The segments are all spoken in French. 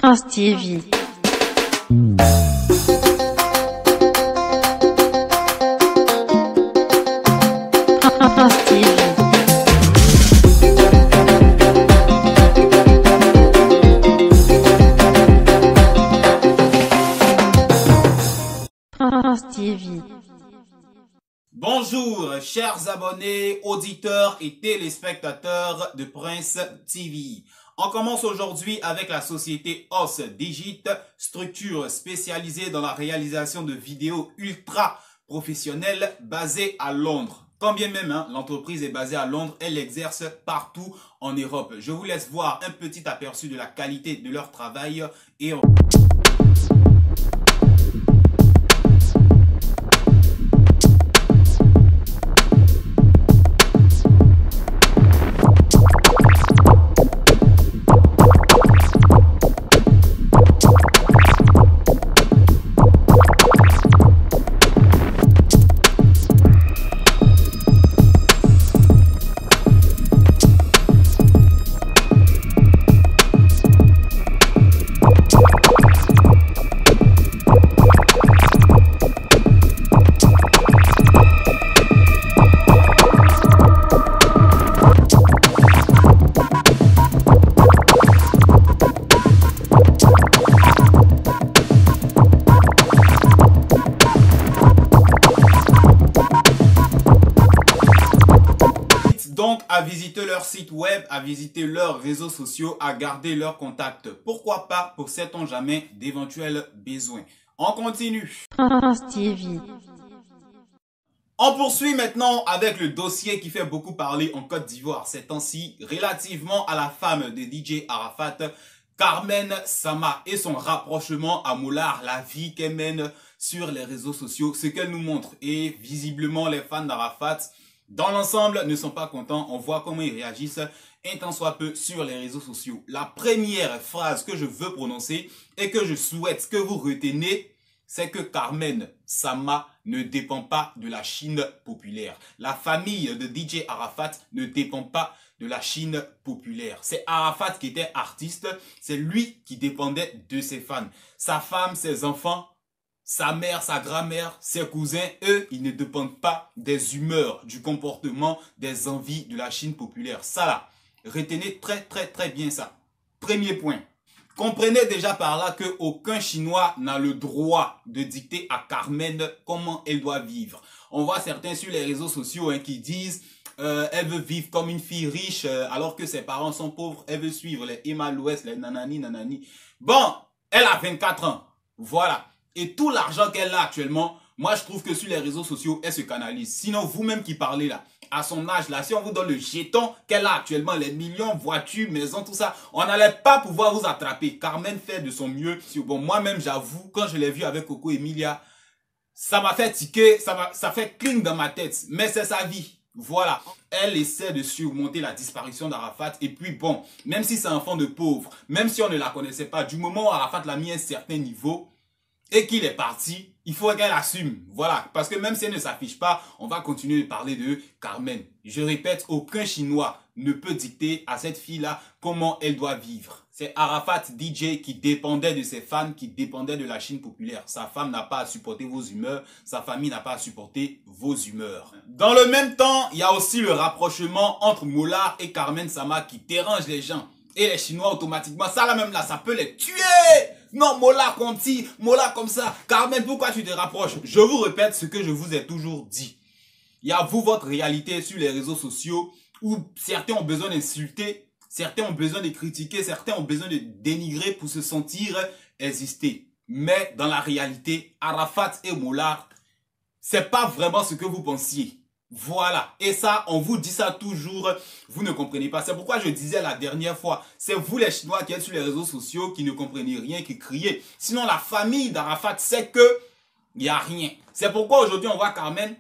Prince TV. Prince TV. Prince TV. Bonjour, chers abonnés, auditeurs et téléspectateurs de Prince TV. On commence aujourd'hui avec la société OS Digit, structure spécialisée dans la réalisation de vidéos ultra professionnelles basée à Londres. Quand bien même l'entreprise est basée à Londres, elle exerce partout en Europe. Je vous laisse voir un petit aperçu de la qualité de leur travail et donc à visiter leur site web, à visiter leurs réseaux sociaux, à garder leurs contacts. Pourquoi pas, pour sait-on jamais, d'éventuels besoins. On continue. Prince TV. On poursuit maintenant avec le dossier qui fait beaucoup parler en Côte d'Ivoire ces temps-ci, relativement à la femme de DJ Arafat, Carmen Sama, et son rapprochement à Moulard, la vie qu'elle mène sur les réseaux sociaux, ce qu'elle nous montre. Et visiblement, les fans d'Arafat, dans l'ensemble, ne sont pas contents. On voit comment ils réagissent un tant soit peu sur les réseaux sociaux. La première phrase que je veux prononcer et que je souhaite que vous retenez, c'est que Carmen Sama ne dépend pas de la Chine populaire. La famille de DJ Arafat ne dépend pas de la Chine populaire. C'est Arafat qui était artiste, c'est lui qui dépendait de ses fans. Sa femme, ses enfants, sa mère, sa grand-mère, ses cousins, eux, ils ne dépendent pas des humeurs, du comportement, des envies de la Chine populaire. Ça là, retenez très bien ça. Premier point. Comprenez déjà par là qu'aucun Chinois n'a le droit de dicter à Carmen comment elle doit vivre. On voit certains sur les réseaux sociaux qui disent elle veut vivre comme une fille riche alors que ses parents sont pauvres. Elle veut suivre les Emma Louest, les nanani. Bon, elle a 24 ans. Voilà. Et tout l'argent qu'elle a actuellement, moi je trouve que sur les réseaux sociaux, elle se canalise. Sinon, vous-même qui parlez là, à son âge là, si on vous donne le jeton qu'elle a actuellement, les millions, voitures, maisons, tout ça, on n'allait pas pouvoir vous attraper. Carmen fait de son mieux. Bon, moi-même, j'avoue, quand je l'ai vu avec Coco Emilia, ça m'a fait tiquer, ça fait cling dans ma tête. Mais c'est sa vie. Voilà, elle essaie de surmonter la disparition d'Arafat. Et puis bon, même si c'est un enfant de pauvre, même si on ne la connaissait pas, du moment où Arafat l'a mis à un certain niveau et qu'il est parti, il faut qu'elle assume. Voilà, parce que même si elle ne s'affiche pas, on va continuer de parler de Carmen. Je répète, aucun Chinois ne peut dicter à cette fille-là comment elle doit vivre. C'est Arafat DJ qui dépendait de ses fans, qui dépendait de la Chine populaire. Sa femme n'a pas à supporter vos humeurs, sa famille n'a pas à supporter vos humeurs. Dans le même temps, il y a aussi le rapprochement entre Moulard et Carmen Sama qui dérange les gens. Et les Chinois automatiquement, ça là même là, ça peut les tuer. Non, Mola Conti, Mola comme ça. Carmen, pourquoi tu te rapproches? Je vous répète ce que je vous ai toujours dit. Il y a vous, votre réalité sur les réseaux sociaux où certains ont besoin d'insulter, certains ont besoin de critiquer, certains ont besoin de dénigrer pour se sentir exister. Mais dans la réalité, Arafat et Mola, c'est pas vraiment ce que vous pensiez. Voilà, et ça, on vous dit ça toujours, vous ne comprenez pas. C'est pourquoi je disais la dernière fois, c'est vous les Chinois qui êtes sur les réseaux sociaux, qui ne comprenez rien, qui criez. Sinon, la famille d'Arafat sait que il n'y a rien. C'est pourquoi aujourd'hui, on voit Carmen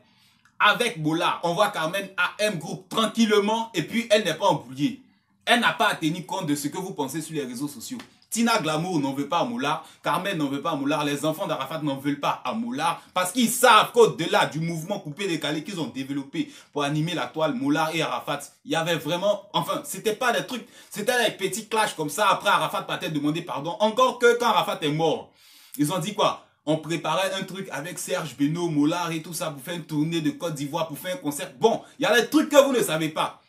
avec Bola, on voit Carmen à M Group tranquillement, et puis elle n'est pas embrouillée. Elle n'a pas à tenir compte de ce que vous pensez sur les réseaux sociaux. Tina Glamour n'en veut pas à Moulard, Carmen n'en veut pas à Moulard, les enfants d'Arafat n'en veulent pas à Moulard parce qu'ils savent qu'au-delà du mouvement coupé-décalé qu'ils ont développé pour animer la toile Moulard et Arafat, il y avait vraiment, enfin, c'était pas des trucs, c'était des petits clashs comme ça. Après, Arafat partait demander pardon. Encore que quand Arafat est mort, ils ont dit quoi? On préparait un truc avec Serge Beno, Moulard et tout ça pour faire une tournée de Côte d'Ivoire, pour faire un concert. Bon, il y a des trucs que vous ne savez pas.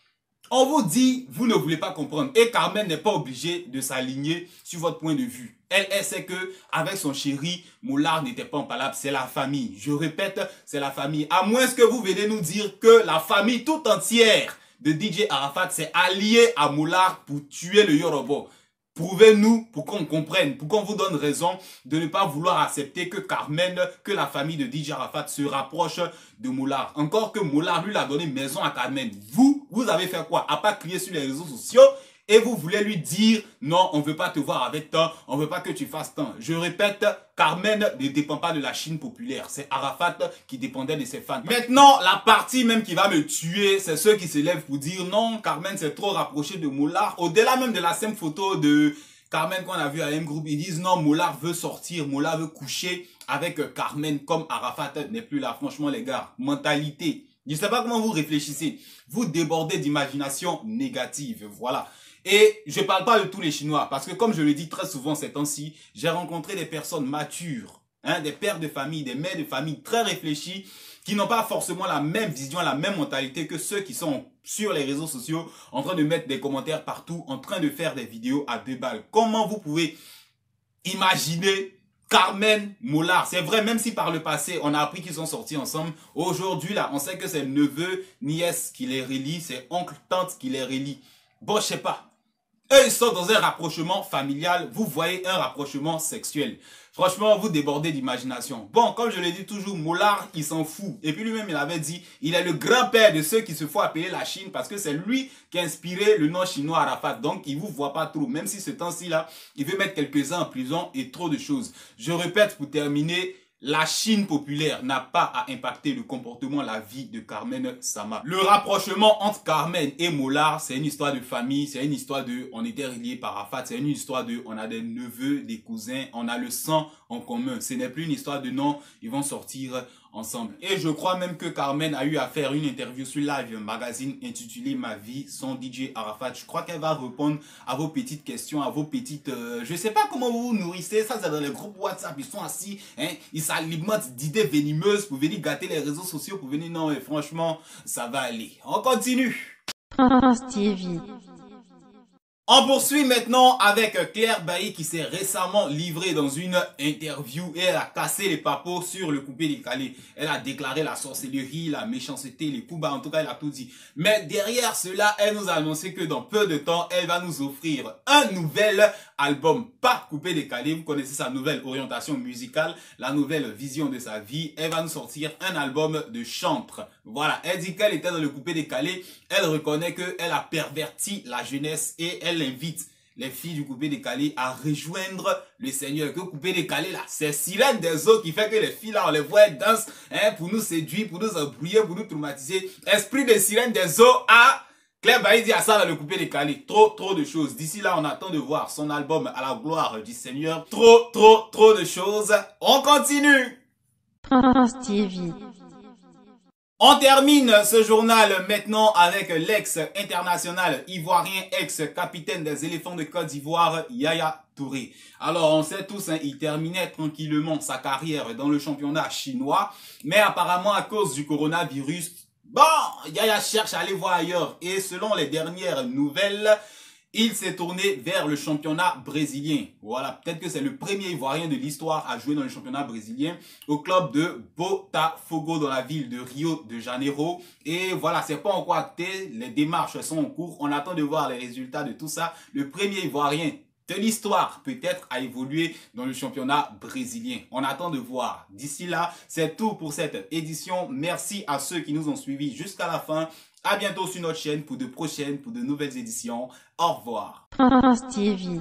On vous dit, vous ne voulez pas comprendre. Et Carmen n'est pas obligée de s'aligner sur votre point de vue. Elle sait que avec son chéri, Moulard n'était pas en palabre. C'est la famille. Je répète, c'est la famille. À moins que vous venez nous dire que la famille tout entière de DJ Arafat s'est alliée à Moulard pour tuer le Yoruba. Prouvez-nous pour qu'on comprenne, pour qu'on vous donne raison de ne pas vouloir accepter que Carmen, que la famille de DJ Arafat se rapproche de Moulard. Encore que Moulard lui a donné maison à Carmen. Vous avez fait quoi? À part crier sur les réseaux sociaux et vous voulez lui dire non, on ne veut pas te voir avec tant, on ne veut pas que tu fasses tant. Je répète, Carmen ne dépend pas de la Chine populaire. C'est Arafat qui dépendait de ses fans. Maintenant, la partie même qui va me tuer, c'est ceux qui se lèvent pour dire non, Carmen s'est trop rapproché de Moulard. Au-delà même de la simple photo de Carmen qu'on a vu à M-Group, ils disent non, Moulard veut sortir, Moulard veut coucher avec Carmen comme Arafat n'est plus là. Franchement les gars, mentalité. Je ne sais pas comment vous réfléchissez. Vous débordez d'imagination négative, voilà. Et je parle pas de tous les Chinois, parce que comme je le dis très souvent ces temps-ci, j'ai rencontré des personnes matures, des pères de famille, des mères de famille très réfléchis, qui n'ont pas forcément la même vision, la même mentalité que ceux qui sont sur les réseaux sociaux, en train de mettre des commentaires partout, en train de faire des vidéos à 2 balles. Comment vous pouvez imaginer Carmen, Moulard? C'est vrai, même si par le passé, on a appris qu'ils sont sortis ensemble. Aujourd'hui, là, on sait que c'est neveu, nièce qui les relie, c'est oncle, tante qui les relie. Bon, je sais pas. Eux, ils sont dans un rapprochement familial. Vous voyez un rapprochement sexuel. Franchement, vous débordez d'imagination. Bon, comme je le dis toujours, Moulard, il s'en fout. Et puis lui-même, il avait dit, il est le grand-père de ceux qui se font appeler la Chine parce que c'est lui qui a inspiré le nom chinois Arafat. Donc, il vous voit pas trop. Même si ce temps-ci là, il veut mettre quelques-uns en prison et trop de choses. Je répète pour terminer, la Chine populaire n'a pas à impacter le comportement, la vie de Carmen Sama. Le rapprochement entre Carmen et Moulard, c'est une histoire de famille, c'est une histoire de on était reliés par Arafat, c'est une histoire de on a des neveux, des cousins, on a le sang en commun. Ce n'est plus une histoire de non, ils vont sortir ensemble. Et je crois même que Carmen a eu à faire une interview sur Live Magazine intitulée Ma vie sans DJ Arafat. Je crois qu'elle va répondre à vos petites questions, à vos petites... je sais pas comment vous vous nourrissez, ça c'est dans les groupes WhatsApp, ils sont assis, ils s'alimentent d'idées venimeuses pour venir gâter les réseaux sociaux, pour venir... Non, mais franchement, ça va aller. On continue. Prince TV. On poursuit maintenant avec Claire Bailly qui s'est récemment livrée dans une interview et elle a cassé les papos sur le coupé-décalé. Elle a déclaré la sorcellerie, la méchanceté, les coups bas, en tout cas elle a tout dit. Mais derrière cela, elle nous a annoncé que dans peu de temps, elle va nous offrir un nouvel album, pas coupé-décalé. Vous connaissez sa nouvelle orientation musicale, la nouvelle vision de sa vie. Elle va nous sortir un album de chantre. Voilà, elle dit qu'elle était dans le coupé-décalé. Elle reconnaît qu'elle a perverti la jeunesse et elle invite les filles du coupé-décalé à rejoindre le Seigneur. Que coupé-décalé là, c'est sirène des eaux qui fait que les filles là, on les voit elles dansent pour nous séduire, pour nous embrouiller, pour nous traumatiser. Esprit de sirène des eaux à... Claire Bailly dit à ça dans le coupé-décalé. Trop de choses. D'ici là, on attend de voir son album à la gloire du Seigneur. Trop de choses. On continue. Prince TV. On termine ce journal maintenant avec l'ex-international ivoirien, ex-capitaine des éléphants de Côte d'Ivoire, Yaya Touré. Alors, on sait tous, il terminait tranquillement sa carrière dans le championnat chinois. Mais apparemment, à cause du coronavirus, bon, Yaya cherche à aller voir ailleurs. Et selon les dernières nouvelles, il s'est tourné vers le championnat brésilien. Voilà, peut-être que c'est le premier Ivoirien de l'histoire à jouer dans le championnat brésilien au club de Botafogo dans la ville de Rio de Janeiro. Et voilà, c'est pas encore acté, les démarches sont en cours. On attend de voir les résultats de tout ça. Le premier Ivoirien de l'histoire peut-être a évolué dans le championnat brésilien. On attend de voir. D'ici là, c'est tout pour cette édition. Merci à ceux qui nous ont suivis jusqu'à la fin. À bientôt sur notre chaîne pour de prochaines, pour de nouvelles éditions. Au revoir. Prince TV.